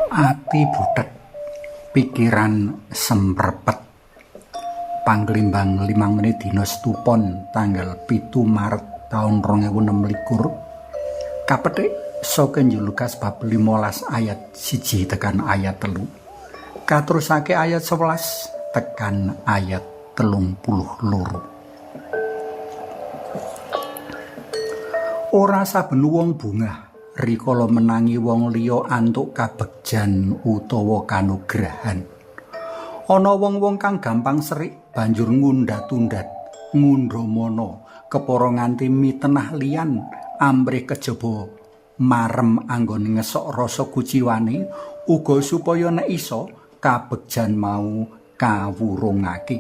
Ati butek, pikiran semprepet. Panglimbang 5 menit dina Setupon tanggal 7 Maret tahun 2026. Kapethik saka Injil Lukas bab 15 ayat 1 tekan ayat 3. Katerusake ayat 11 tekan ayat 32. Ora saben wong bungah rikala menangi wong liya antuk kabegjan utawa kanugrahan. Ana wong-wong kang gampang serik banjur ngundat-undat, ngundramana kepara nganti mitenah liyan amrih kejaba marem anggone ngesok rasa kuciwane uga supaya nek iso kabegjan mau kawurungake.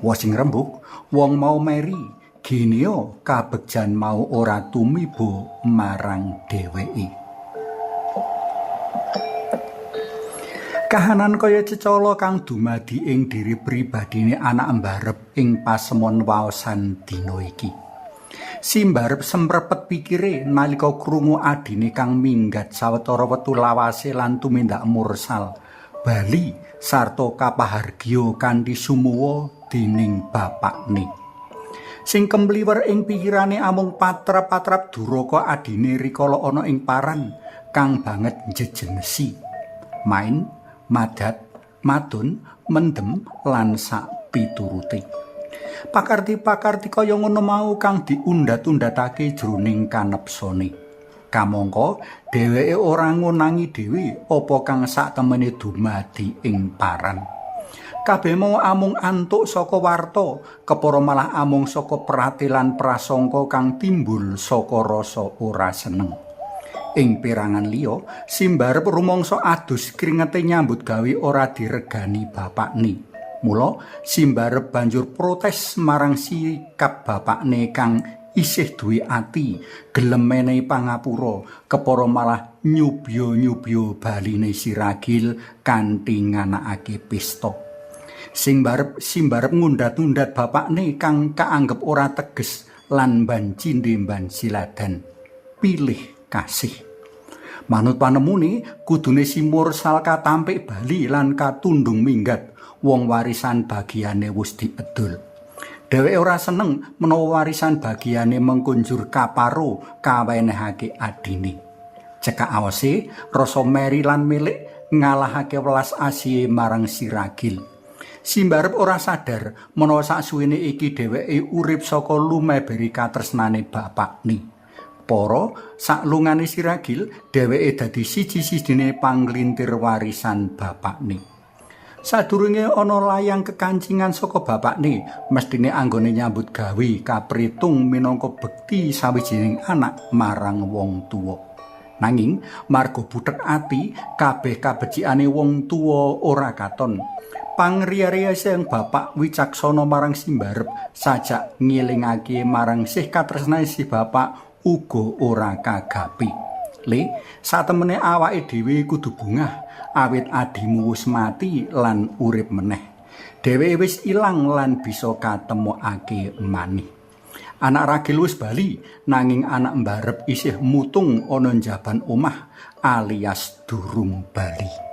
Wong sing rembug, wong mau meri Ginio kabegjan mau ora tumiba marang dheweke. Kahanan kaya cecala kang dumadi ing diri pribadine anak mbarep ing pasemon waosan dina iki. Si mbarep semprepet pikire nalika krungu adine kang minggat sawetara wektu lawase lan tumindak mursal bali sarta kapahargya kanthi sumuwa dening bapakne. Sing kemliwer ing pikirane amung patrap-patrap duraka adine rikala ana ing paran kang banget njejenesi. Main, madat, madun, mendem lan sak piturute. Pakarti-pakarti kaya ngono mau kang diundat-undatake jroning kanepsane. Kamangka dheweke ora ngunangi dhewe apa kang sak temene dumadi ing paran. Kabeh mau amung antuk saka warta, kepara malah amung saka pratelan prasangka kang timbul saka rasa ora seneng. Ing perangan liya, si mbarep rumangsa adus kringete nyambut gawe ora diregani bapakne. Mula si mbarep banjur protes marang sikap bapakne kang isih duwe ati, gelem menehi pangapura, kepara malah nyubya-nyubya baline si ragil kanthi nganakake pesta. Sing mbarep ngundat-undat bapakne kang kaanggep ora teges lan mban siladan. Pilih kasih. Manut panemune kudune si mursal katampik bali lan katundung minggat wong warisan bagiane wis diedul. Dheweke ora seneng menawa warisan bagiane mengkunjur kaparo kawenehake adine. Cekak awase rasa meri lan milik ngalahake welas asihe marang si ragil. Si mbarep ora sadar menawa saksuwene iki dheweke urip saka lumeberi katresnane bapakne. Para saklungane si ragil dheweke dadi siji-sijine panglintir warisan bapakne. Sadurunge ana layang kekancingan saka bapakne, mestine anggone nyambut gawe kapritung minangka bekti sawijining anak marang wong tuwa. Nanging marga butek ati kabeh kabecikane wong tuwa ora katon. Pangriya-riya sing bapak wicaksana marang si mbarep sajak ngilingake marang sih katresnane si bapak uga ora kagapi. Le, satemene awake dhewe kudu bungah awit adimu wis mati lan urip meneh. Dheweke wis ilang lan bisa katemokake manih. Anak ragil wis bali nanging anak mbarep isih mutung ana njaban omah alias durung bali.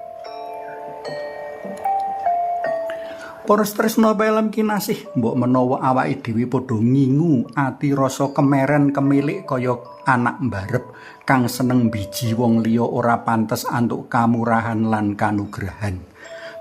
Para tresna pelem kinasih, mbok menawa awake dhewe padha ngingu ati rasa kemeren kemilik kaya anak mbarep kang seneng biji wong liya ora pantes antuk kamurahan lan kanugrahan.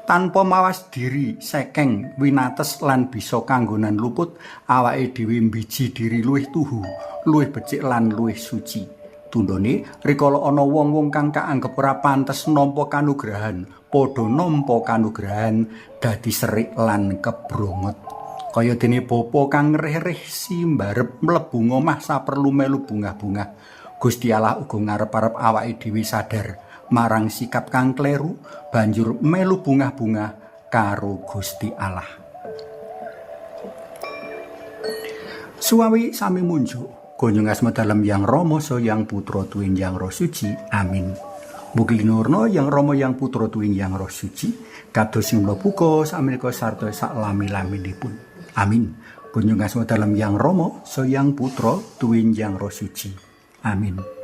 Tanpa mawas diri sekeng winates lan bisa kanggonan luput, awake dhewe biji diri luwih tuhu, luwih becik lan luwih suci. Tundone rikala ana wong-wong kang kaanggep ora pantes nampa kanugrahan, padha nampa kanugrahan dadi serik lan kebrongot. Kaya dene bapa kang ngreh-reh si mbarep mlebu ngomah saperlu melu bungah-bungah. Gusti Allah uga ngarep-arep awake dhewe sadar marang sikap kang kleru, banjur melu bungah-bungah karo Gusti Allah. Suwawi sami munjuk. Kunjung asma dalam Yang Rama so Yang Putra Tuwin Yang Roh Suci. Amin. Mugi nurna Yang Rama Yang Putra Tuwin Yang Roh Suci kados sing mlebu samenika sarta sak lami-laminipun. Amin. Kunjung asma dalam Yang Rama so Yang Putra Tuwin Yang Roh Suci. Amin.